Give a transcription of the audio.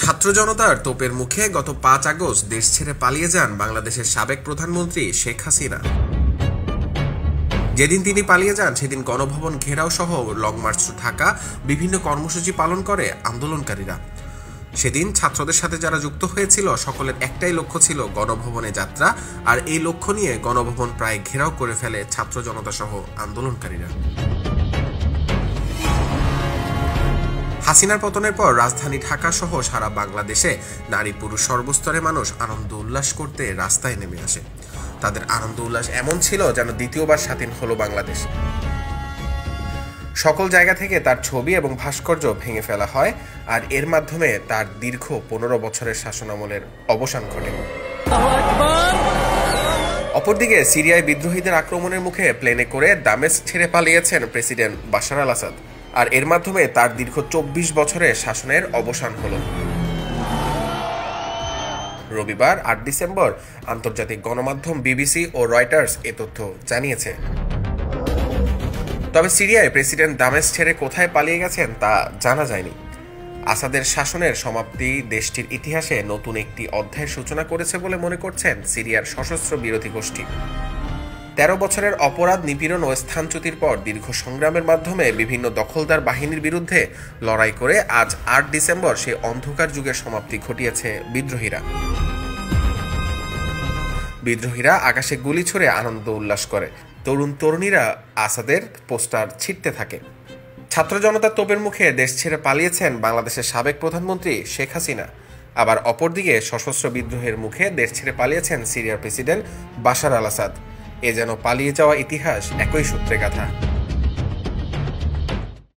ছাত্র জনতার তোপের মুখে গত ৫ আগস্ট দেশ ছেড়ে পালিয়ে যান বাংলাদেশের সাবেক প্রধানমন্ত্রী শেখ হাসিনা। যেদিন তিনি পালিয়ে যান সেদিন গণভবন ঘেরাও সহ লং মার্চ টু ঢাকা বিভিন্ন কর্মসূচি পালন করে আন্দোলনকারীরা। সেদিন ছাত্রদের সাথে যারা যুক্ত হয়েছিল সকলের একটাই লক্ষ্য ছিল গণভবনে যাত্রা, আর এই লক্ষ্য নিয়ে গণভবন প্রায় ঘেরাও করে ফেলে ছাত্র জনতা সহ আন্দোলনকারীরা। হাসিনার পতনের পর রাজধানী ঢাকা সহ সারা বাংলাদেশে নারী পুরুষ সর্বস্তরের মানুষ আনন্দ উল্লাস করতে রাস্তায় নেমে আসে। তাদের আনন্দ উল্লাস এমন ছিল যেন দ্বিতীয়বার স্বাধীন হলো বাংলাদেশ। সকল জায়গা থেকে তার ছবি এবং ভাস্কর্য ভেঙে ফেলা হয়, আর এর মাধ্যমে তার দীর্ঘ ১৫ বছরের শাসনামলের অবসান ঘটে। অপরদিকে সিরিয়ায় বিদ্রোহীদের আক্রমণের মুখে প্লেনে করে দামেস্ক ছেড়ে পালিয়েছেন প্রেসিডেন্ট বাশার আল আসাদ, আর এর মাধ্যমে তার দীর্ঘ ২৪ বছরের শাসনের অবসান হল। রবিবার ৮ ডিসেম্বর আন্তর্জাতিক গণমাধ্যম বিবিসি ও রয়টার্স এ তথ্য জানিয়েছে। তবে সিরিয়ায় প্রেসিডেন্ট দামেস্ক ছেড়ে কোথায় পালিয়ে গেছেন তা জানা যায়নি। আসাদের শাসনের সমাপ্তি দেশটির ইতিহাসে নতুন একটি অধ্যায়ের সূচনা করেছে বলে মনে করছেন সিরিয়ার সশস্ত্র বিরোধী গোষ্ঠী। ১৩ বছরের অপরাধ, নিপীড়ন ও স্থানচ্যুতির পর দীর্ঘ সংগ্রামের মাধ্যমে বিভিন্ন দখলদার বাহিনীর বিরুদ্ধে লড়াই করে আজ ৮ ডিসেম্বর সেই অন্ধকার যুগের সমাপ্তি ঘটিয়েছে বিদ্রোহীরা আকাশে গুলি ছুড়ে আনন্দ উল্লাস করে। তরুণ তরুণীরা আসাদের পোস্টার ছিঁড়তে থাকে। ছাত্র জনতার তোপের মুখে দেশ ছেড়ে পালিয়েছেন বাংলাদেশের সাবেক প্রধানমন্ত্রী শেখ হাসিনা। আবার অপরদিকে সশস্ত্র বিদ্রোহের মুখে দেশ ছেড়ে পালিয়েছেন সিরিয়ার প্রেসিডেন্ট বাশার আল আসাদ। এ যেন পালিয়ে যাওয়া ইতিহাস একই সূত্রে গাঁথা।